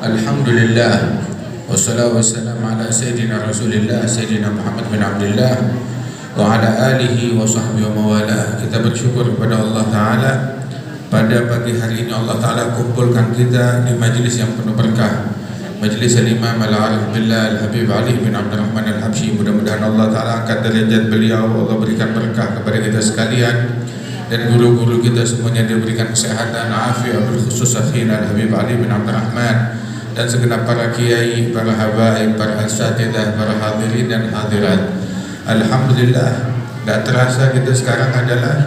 Alhamdulillah wassalatu wassalamu ala sayyidina Rasulillah Sayyidina Muhammad bin Abdullah wa ala alihi wa sahbihi wa mawala. Kita bersyukur kepada Allah Ta'ala pada pagi hari ini Allah Ta'ala kumpulkan kita di majlis yang penuh berkah, majlis Al-Imam Al-Arif Billah Al-Habib Ali bin Abdurrahman Al-Habsyi. Mudah-mudahan Allah Ta'ala angkat derajat beliau, Allah berikan berkah kepada kita sekalian, dan guru-guru kita semuanya diberikan kesehatan, afiat, berkhusus akhina Al-Habib Ali bin Abdurrahman, dan segenap para kiai, para habaib, para asatidzah, para hadirin dan hadirat. Alhamdulillah, tidak terasa kita sekarang adalah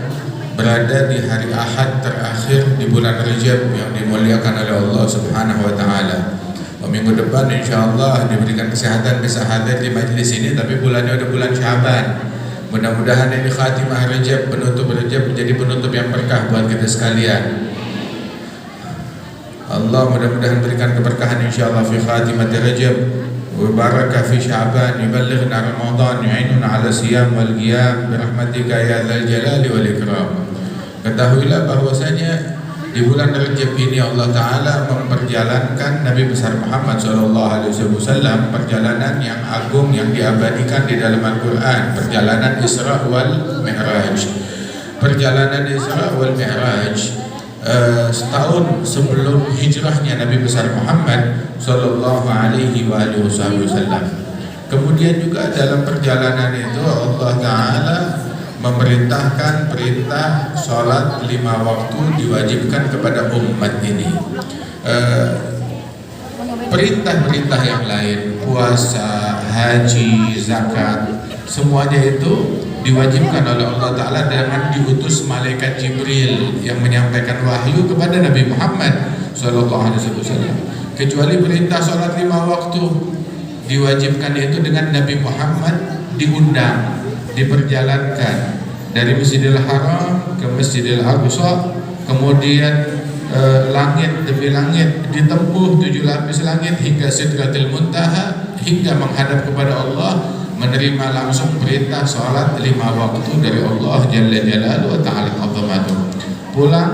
berada di hari Ahad terakhir di bulan Rajab yang dimuliakan oleh Allah Subhanahu wa Ta'ala. Minggu depan insyaallah diberikan kesehatan bisa hadir di majlis ini, tapi bulannya udah bulan Syaban. Mudah-mudahan ini khatimah Rajab, penutup Rajab menjadi penutup yang berkah buat kita sekalian. Allah mudah-mudahan berikan keberkahan insyaallah fi khatimah Rajab wa barakah fi Sya'ban, yuballighna Ramadan, yu'inuna 'ala siyam wal qiyam bi rahmatika ya dzal jalali wal ikram. Ketahuilah bahwasanya di bulan Rajab ini Allah Ta'ala memperjalankan Nabi besar Muhammad SAW, perjalanan yang agung yang diabadikan di dalam Al-Quran, perjalanan Isra wal Mi'raj. Perjalanan Isra wal Mi'raj setahun sebelum hijrahnya Nabi besar Muhammad SAW. Kemudian juga dalam perjalanan itu Allah Ta'ala memerintahkan perintah sholat 5 waktu diwajibkan kepada umat ini. Perintah-perintah yang lain, puasa, haji, zakat, semuanya itu diwajibkan oleh Allah Ta'ala dengan diutus malaikat Jibril yang menyampaikan wahyu kepada Nabi Muhammad SAW. Kecuali perintah sholat 5 waktu diwajibkan itu dengan Nabi Muhammad diundang, diperjalankan dari Masjidil Haram ke Masjidil Aqsa, kemudian langit demi langit ditempuh 7 lapis langit hingga Sidratil Muntaha, hingga menghadap kepada Allah, menerima langsung perintah sholat 5 waktu dari Allah Jalla Jalaluhu wa Ta'ala Azamatuh. Pulang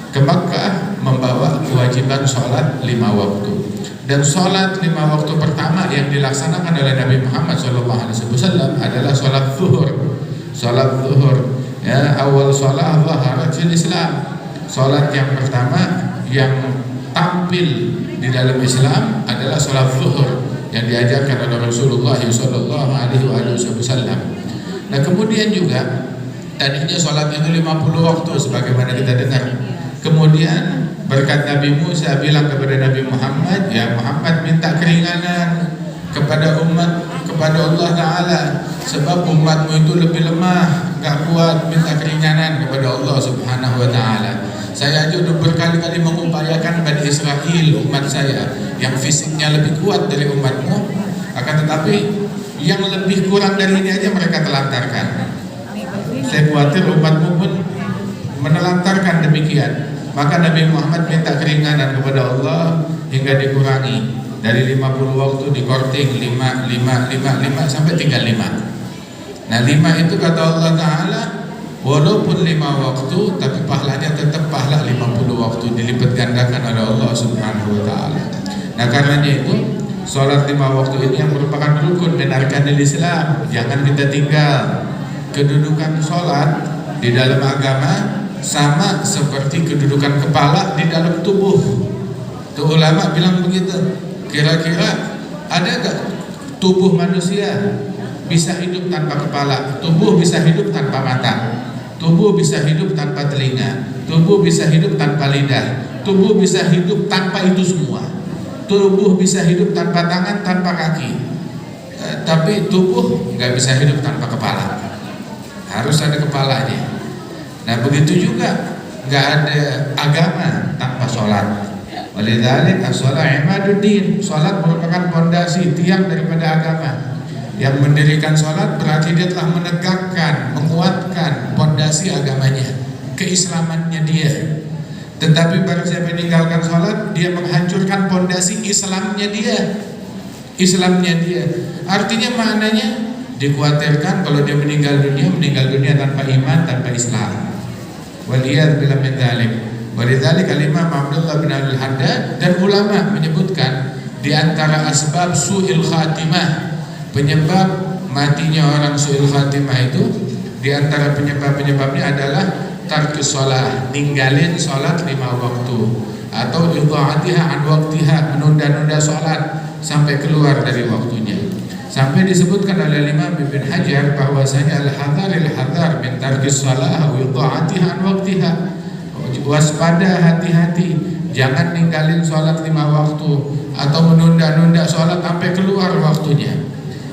ke Makkah membawa kewajiban sholat 5 waktu. Dan sholat 5 waktu pertama yang dilaksanakan oleh Nabi Muhammad SAW adalah sholat zuhur. Sholat zuhur, ya, awal sholat zaharat fil Islam. Sholat yang pertama yang tampil di dalam Islam adalah sholat zuhur yang diajarkan oleh Rasulullah SAW. Nah kemudian juga tadinya sholat itu 50 waktu sebagaimana kita dengar. Kemudian berkat Nabi Musa bilang kepada Nabi Muhammad, ya Muhammad minta keringanan kepada umat, kepada Allah Ta'ala, sebab umatmu itu lebih lemah, gak kuat, minta keringanan kepada Allah Subhanahu wa Ta'ala. Saya aja udah berkali-kali mengupayakan Bani Israel, umat saya yang fisiknya lebih kuat dari umatmu, akan tetapi yang lebih kurang dari ini aja mereka telantarkan. Saya khawatir umatmu pun menelantarkan demikian. Maka Nabi Muhammad minta keringanan kepada Allah hingga dikurangi dari 50 waktu dikorting 5 sampai tinggal 5. Nah 5 itu kata Allah Ta'ala, walaupun 5 waktu tapi pahalanya tetap pahala 50 waktu, dilipat gandakan oleh Allah Subhanahu wa Ta'ala. Nah karenanya itu sholat 5 waktu ini yang merupakan rukun dan arkanil Islam, jangan kita tinggal. Kedudukan sholat di dalam agama sama seperti kedudukan kepala di dalam tubuh. Tuh ulama bilang begitu. Kira-kira ada gak tubuh manusia bisa hidup tanpa kepala? Tubuh bisa hidup tanpa mata, tubuh bisa hidup tanpa telinga, tubuh bisa hidup tanpa lidah, tubuh bisa hidup tanpa itu semua. Tubuh bisa hidup tanpa tangan, tanpa kaki, tapi tubuh nggak bisa hidup tanpa kepala. Harus ada kepalanya. Nah begitu juga nggak ada agama tanpa sholat. Walidzalik as-sholat imaduddin. Sholat merupakan pondasi tiang daripada agama. Yang mendirikan sholat berarti dia telah menegakkan, menguatkan pondasi agamanya, keislamannya dia. Tetapi barang siapa meninggalkan sholat, dia menghancurkan pondasi Islamnya dia. Islamnya dia. Artinya maknanya dikhawatirkan kalau dia meninggal dunia tanpa iman, tanpa Islam. Waliyad bila min dzalik. Walidzalik Imam Abdullah bin Al-Haddad dan ulama menyebutkan Di antara asbab su'il khatimah, penyebab matinya orang su'il khatimah itu, di antara penyebab-penyebabnya adalah tarkus sholat, ninggalin sholat 5 waktu, atau idha'atiha an waktiha, menunda-nunda sholat sampai keluar dari waktunya. Sampai disebutkan oleh Imam Ibn Hajar bahwasanya al-hadar min tarkus sholat wa idha'atiha an waktiha, waspada, hati-hati, jangan ninggalin sholat 5 waktu atau menunda-nunda sholat sampai keluar waktunya.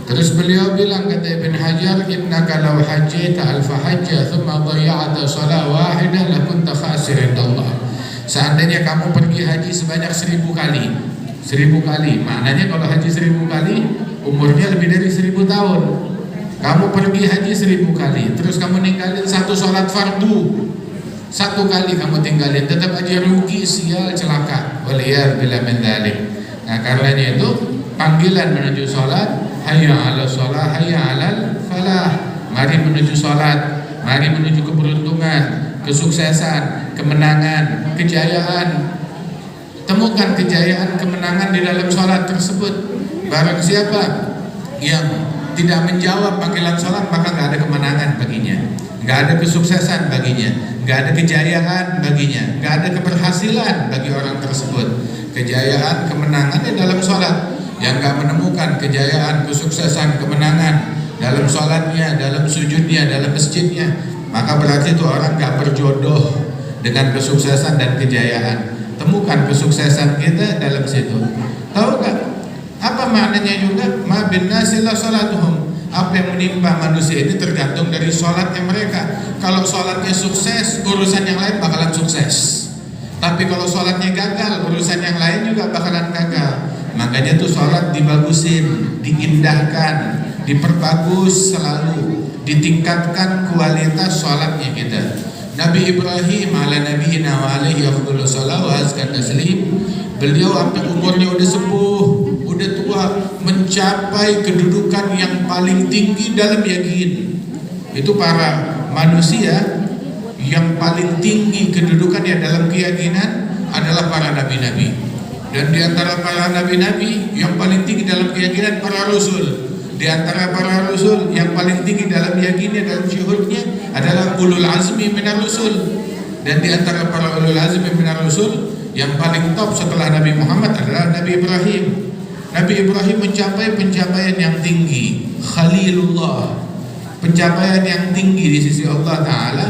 Terus beliau bilang, kata Ibn Hajar, innaka law hajjata alfa hajjah thumma dhayya'ta shalah wahidah lakunta khasiran Allah. Seandainya kamu pergi haji sebanyak 1000 kali, 1000 kali, maknanya kalau haji 1000 kali umurnya lebih dari 1000 tahun. Kamu pergi haji 1000 kali, terus kamu ninggalin satu sholat fardu, 1 kali kamu tinggalin, tetap aja rugi, sial, celaka. Waliyadzubillah min dzalik. Nah, karenanya itu panggilan menuju sholat, hayya 'ala sholah, hayya 'alal falah. Mari menuju sholat, mari menuju keberuntungan, kesuksesan, kemenangan, kejayaan. Temukan kejayaan, kemenangan di dalam sholat tersebut. Barang siapa yang tidak menjawab panggilan sholat, maka nggak ada kemenangan baginya, nggak ada kesuksesan baginya, nggak ada kejayaan baginya, nggak ada keberhasilan bagi orang tersebut. Kejayaan, kemenangan di dalam sholat. Yang nggak menemukan kejayaan, kesuksesan, kemenangan dalam sholatnya, dalam sujudnya, dalam masjidnya, maka berarti itu orang nggak berjodoh dengan kesuksesan dan kejayaan. Temukan kesuksesan kita dalam situ. Tahu nggak apa maknanya juga? Ma bin nasi la salatuhum. Apa yang menimpa manusia ini tergantung dari sholatnya mereka. Kalau sholatnya sukses, urusan yang lain bakalan sukses. Tapi kalau sholatnya gagal, urusan yang lain juga bakalan gagal. Makanya tuh sholat dibagusin, diindahkan, diperbagus selalu, ditingkatkan kualitas sholatnya kita. Nabi Ibrahim ala nabiyina wa alaihi afdhalus shalawat wa azka taslim, beliau sampai umurnya udah sepuh, udah tua, mencapai kedudukan yang paling tinggi dalam yakin. Itu para manusia yang paling tinggi kedudukannya dalam keyakinan adalah para nabi-nabi. Dan di antara para nabi-nabi yang paling tinggi dalam keyakinan para rasul. Di antara para rasul yang paling tinggi dalam yakinnya, dalam syuhudnya adalah ulul azmi minar rasul. Dan di antara para ulul azmi minar rasul yang paling top setelah Nabi Muhammad adalah Nabi Ibrahim. Nabi Ibrahim mencapai pencapaian yang tinggi, Khalilullah, pencapaian yang tinggi di sisi Allah Ta'ala.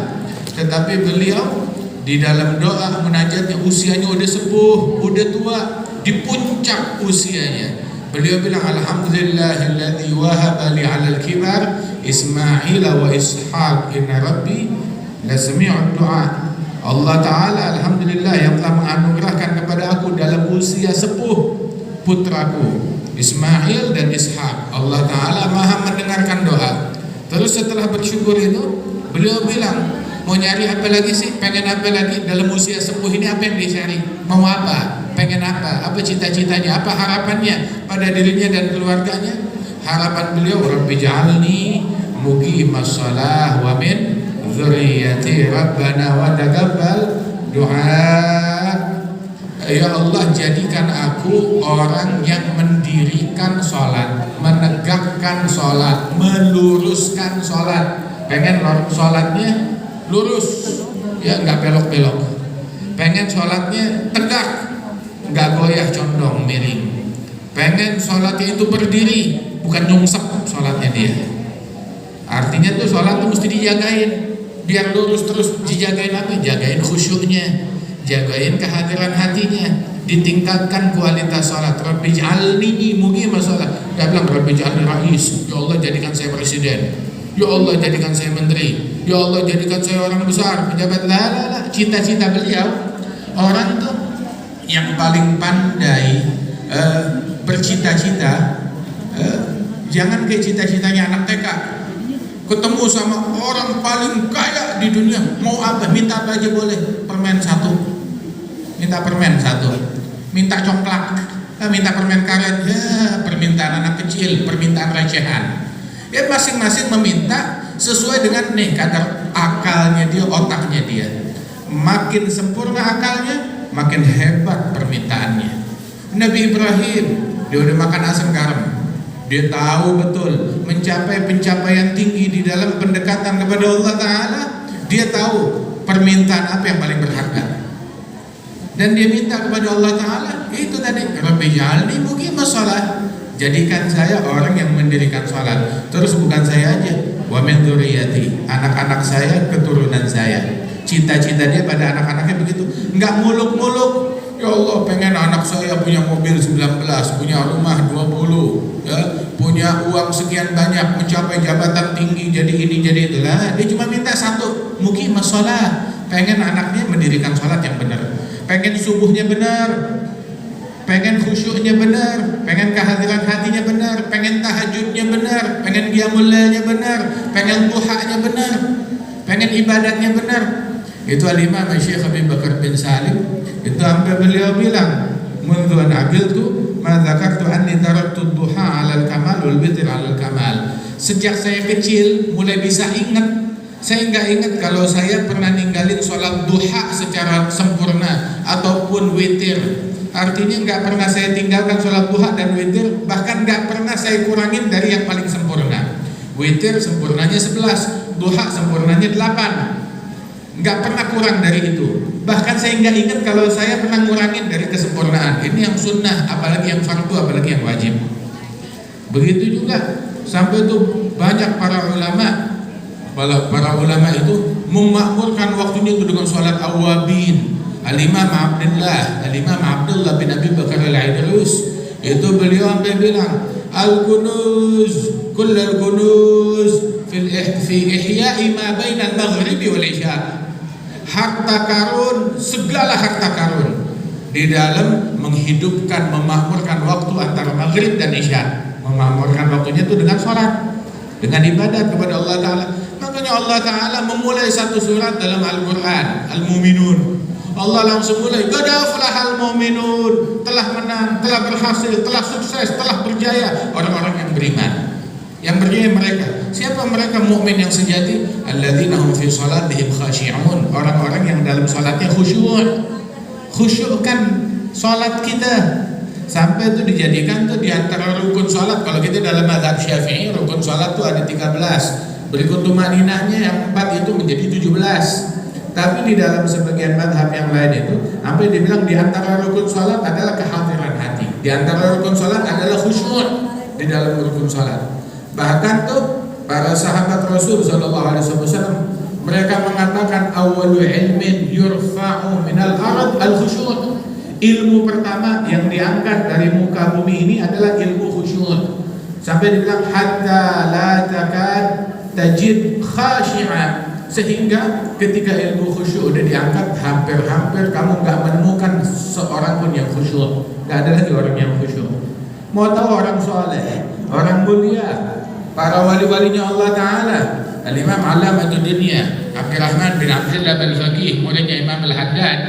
Tetapi beliau di dalam doa munajatnya, usianya udah sepuh, udah tua, di puncak usianya, beliau bilang alhamdulillahilladzi wahaba li 'alal kibar Ismail wa Ishaq inna rabbi lasami'ud du'a. Allah Ta'ala alhamdulillah yang telah menganugerahkan kepada aku dalam usia sepuh putraku Ismail dan Ishaq. Allah Ta'ala maha mendengarkan doa. Terus setelah bersyukur itu, beliau bilang, mau nyari apa lagi sih? Pengen apa lagi? Dalam usia sepuh ini apa yang dicari? Mau apa? Pengen apa? Apa cita-citanya? Apa harapannya pada dirinya dan keluarganya? Harapan beliau, Rabbi ja'alni muqimas shalah wa min dzurriyyati rabbana wa taqabbal du'a. Ya Allah, jadikan aku orang yang mendirikan sholat, menegakkan sholat, meluruskan sholat. Pengen sholatnya lurus, ya nggak belok-belok. Pengen sholatnya tegak, nggak goyah condong miring. Pengen sholatnya itu berdiri, bukan nyungsep sholatnya dia. Artinya tuh sholat tuh mesti dijagain, biar lurus terus. Dijagain apa? Jagain khusyuknya, jagain kehadiran hatinya, ditingkatkan kualitas sholat. Rabbi ja'alni muqimas sholat. Dia bilang Rabbi ja'alni rais, ya Allah jadikan saya presiden, ya Allah jadikan saya menteri, ya Allah jadikan saya orang besar, pejabat. Lah. Cita-cita beliau, orang tuh yang paling pandai bercita-cita, jangan kayak cita-citanya anak TK. Ketemu sama orang paling kaya di dunia, mau apa? Minta apa aja boleh. Permen 1, minta permen 1. Minta coklat, minta permen karet. Ya, permintaan anak kecil, permintaan recehan. Ya, masing-masing meminta sesuai dengan kadar akalnya dia, otaknya dia. Makin sempurna akalnya, makin hebat permintaannya. Nabi Ibrahim, dia udah makan asam garam. Dia tahu betul mencapai pencapaian tinggi di dalam pendekatan kepada Allah Ta'ala. Dia tahu permintaan apa yang paling berharga, dan dia minta kepada Allah Ta'ala itu tadi, Rabbi ja'alni muqimas shalah, jadikan saya orang yang mendirikan salat. Terus bukan saya aja, wa min dzurriyyati, anak-anak saya, keturunan saya. Cita-cita dia pada anak-anaknya begitu, nggak muluk-muluk. Ya Allah, pengen anak saya punya mobil 19, punya rumah 20, ya, punya uang sekian banyak, mencapai jabatan tinggi, jadi ini, jadi itu. Lah, dia cuma minta satu, muqimas shalah. Pengen anaknya mendirikan salat yang benar, pengen subuhnya benar, pengen khusyuknya benar, pengen kehadiran hatinya benar, pengen tahajudnya benar, pengen qiyamul lailnya benar, pengen duhanya benar, pengen ibadatnya benar. Itu Al-Imam Syekh Abi Bakar bin Salim, itu sampai beliau bilang, "Mundu an aqiltu ma dzakartu anni taraktu duha 'alal kamal wal witr 'alal kamal." Sejak saya kecil mulai bisa ingat, saya nggak ingat kalau saya pernah ninggalin sholat duha secara sempurna ataupun witir. Artinya nggak pernah saya tinggalkan sholat duha dan witir, bahkan nggak pernah saya kurangin dari yang paling sempurna. Witir sempurnanya 11, duha sempurnanya 8, nggak pernah kurang dari itu. Bahkan saya nggak ingat kalau saya pernah ngurangin dari kesempurnaan. Ini yang sunnah, apalagi yang fardu, apalagi yang wajib. Begitu juga sampai itu banyak para ulama itu memakmurkan waktunya itu dengan sholat awabin. Al-Imam Abdullah bin Abi Bakar Al-Idrus, itu beliau sampai bilang, al-kunuz kullal kunuz fi ihya'i ma bainal maghribi wal isya. Harta karun, segala harta karun di dalam menghidupkan, memakmurkan waktu antara maghrib dan isya. Memakmurkan waktunya itu dengan sholat, dengan ibadat kepada Allah Ta'ala. Makanya Allah Ta'ala memulai satu surat dalam Al-Quran, Al-Mu'minun. Allah langsung mulai, qad aflahal mu'minun, telah menang, telah berhasil, telah sukses, telah berjaya orang-orang yang beriman. Yang berjaya mereka. Siapa mereka? Mukmin yang sejati. Alladzina hum fi shalatihim khashi'un, orang-orang yang dalam salatnya khusyuk. Khusyukkan salat kita sampai itu dijadikan tuh di antara rukun salat. Kalau kita dalam mazhab Syafi'i, rukun salat tuh ada 13. Berikut tumaninahnya yang 4 itu menjadi 17. Tapi di dalam sebagian mazhab yang lain itu sampai dibilang di antara rukun salat adalah kehadiran hati. Di antara rukun salat adalah khusyuk di dalam rukun salat. Bahkan tuh para sahabat Rasul sallallahu alaihi wasallam mereka mengatakan awwalu ilmin yurfa'u minal ard al-khusyuk. Ilmu pertama yang diangkat dari muka bumi ini adalah ilmu khusyuk. Sampai dibilang hatta la takad tajid khashi'a, sehingga ketika ilmu khusyuk udah diangkat, hampir-hampir kamu nggak menemukan seorang pun yang khusyuk. Nggak ada lagi orang yang khusyuk. Mau tahu orang soleh, orang mulia, para wali-walinya Allah Ta'ala, Al-Imam Alamatul Dunia Abdurrahman bin Abdullah Al-Faqih, muridnya Imam Al-Haddad,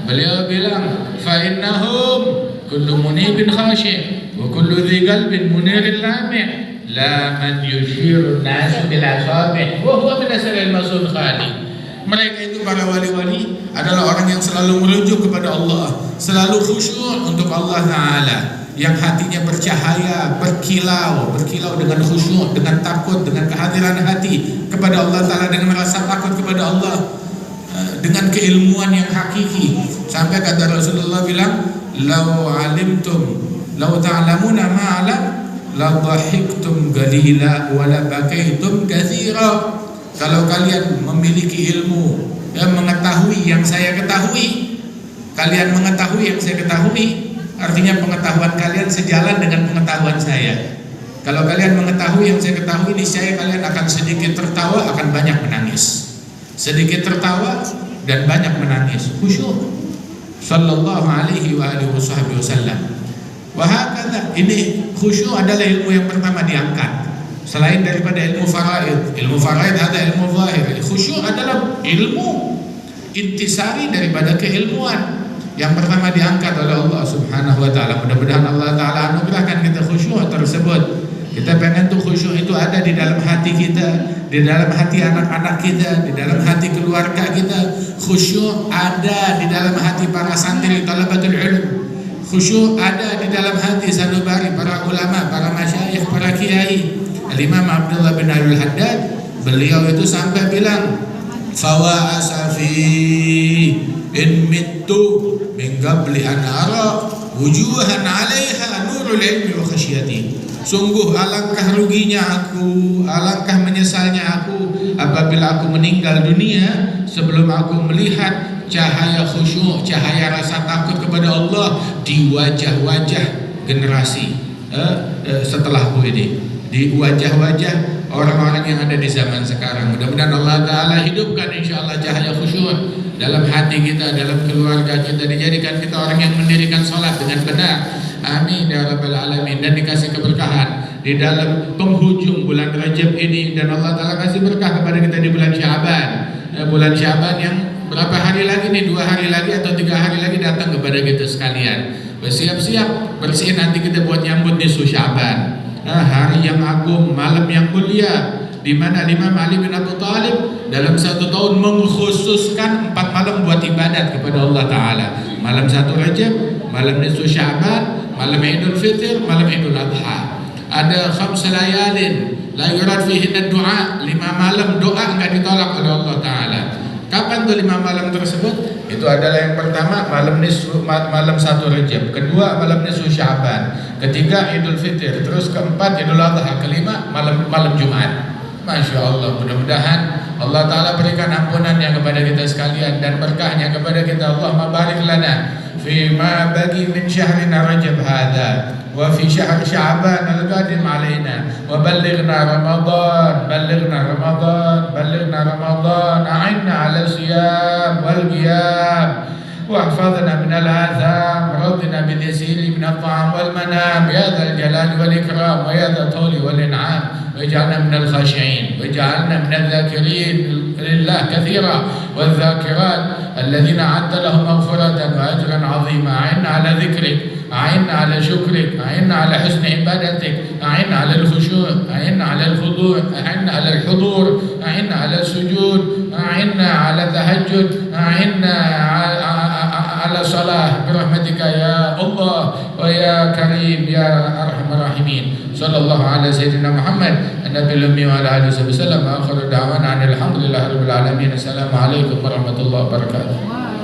beliau bilang, fa'innahum kullu munibin khashi' wa kullu dhi qalbin muniril lami' la man yushiru nasu bil asabi' wa huwa min asril masul khali. Mereka itu para wali-wali adalah orang yang selalu merujuk kepada Allah, selalu khusyuk untuk Allah Ta'ala, yang hatinya bercahaya, berkilau dengan khusyuk, dengan takut, dengan kehadiran hati kepada Allah Ta'ala, dengan rasa takut kepada Allah, dengan keilmuan yang hakiki. Sampai kata Rasulullah bilang, "Lau alimtum, lau ta'lamuna ma'alam, la dhahiktum qalila wa la bakaitum katsira." Kalau kalian memiliki ilmu, mengetahui yang saya ketahui, kalian mengetahui yang saya ketahui, artinya pengetahuan kalian sejalan dengan pengetahuan saya. Kalau kalian mengetahui yang saya ketahui, niscaya kalian akan sedikit tertawa, akan banyak menangis. Sedikit tertawa dan banyak menangis. Khusyuk. Sallallahu alaihi wa alihi wasallam. Wahakadha, ini khusyuk adalah ilmu yang pertama diangkat. Selain daripada ilmu faraid. Ilmu faraid ada ilmu zahir. Khusyuk adalah ilmu intisari daripada keilmuan. Yang pertama diangkat oleh Allah Subhanahu wa Ta'ala. Mudah-mudahan Allah Ta'ala anugerahkan kita khusyuk tersebut. Kita pengen tuh khusyuk itu ada di dalam hati kita, di dalam hati anak-anak kita, di dalam hati keluarga kita. Khusyuk ada di dalam hati para santri talabatul ilm. Khusyuk ada di dalam hati sanubari para ulama, para masyayikh, para kiai. Al-Imam Abdullah bin Abdul Haddad, beliau itu sampai bilang, fawa asafi in mittu min qabli an ara wujuhan 'alaiha nurul ilmi wa khasyati. Sungguh alangkah ruginya aku, alangkah menyesalnya aku apabila aku meninggal dunia sebelum aku melihat cahaya khusyuk, cahaya rasa takut kepada Allah di wajah-wajah generasi setelahku ini, di wajah-wajah orang-orang yang ada di zaman sekarang. Mudah-mudahan Allah Ta'ala hidupkan insya Allah cahaya khusyuk dalam hati kita, dalam keluarga kita, dijadikan kita orang yang mendirikan sholat dengan benar. Amin ya rabbal alamin. Dan dikasih keberkahan di dalam penghujung bulan Rajab ini, dan Allah Ta'ala kasih berkah kepada kita di bulan Syaban. Bulan Syaban yang berapa hari lagi nih, 2 hari lagi atau 3 hari lagi datang kepada kita sekalian. Bersiap-siap, bersihin nanti kita buat nyambut nisfu Syaban, hari yang agung, malam yang mulia, di mana Imam Ali bin Abi Thalib dalam 1 tahun mengkhususkan 4 malam buat ibadat kepada Allah Ta'ala. Malam 1 Rajab, malam nisfu Syaban, malam Idul Fitr, malam Idul Adha. Ada 5 layalin la yurad fihinna du'a, 5 malam doa enggak ditolak oleh Allah Ta'ala. Kapan tuh 5 malam tersebut? Itu adalah yang pertama malam 1 Rajab, kedua malam nisfu Syaban, ketiga Idul Fitr, terus keempat Idul Adha, kelima malam Jumat. Masya Allah, mudah-mudahan Allah Ta'ala berikan ampunannya kepada kita sekalian dan berkahnya kepada kita. Allahumma barik lana fima bagi min syahrina Rajab hadha wa fi syahr Sya'ban al-qadim alaina wa ballighna Ramadan, ballighna Ramadan, a'inna ala siyam wal qiyam واحفظنا من الآثام وردنا باليسير من الطعام والمنام يا ذا الجلال والإكرام ويا ذا الطول والإنعام واجعلنا من الخاشعين واجعلنا من الذاكرين لله كثيرا والذاكرات الذين أعدت لهم مغفرة وأجرا عظيما. أعنا على ذكرك، أعنا على شكرك، أعنا على حسن عبادتك، أعنا على الخشوع، أعنا على الخضوع، أعنا على الحضور، أعنا على السجود، أعنا على التهجد، أعنا على صلاة برحمتك يا الله ويا كريم يا أرحم الراحمين. صلى الله على سيدنا محمد النبي الأمي وعلى آله وسلم. آخر دعوانا أن الحمد لله رب العالمين. السلام عليكم ورحمة الله وبركاته.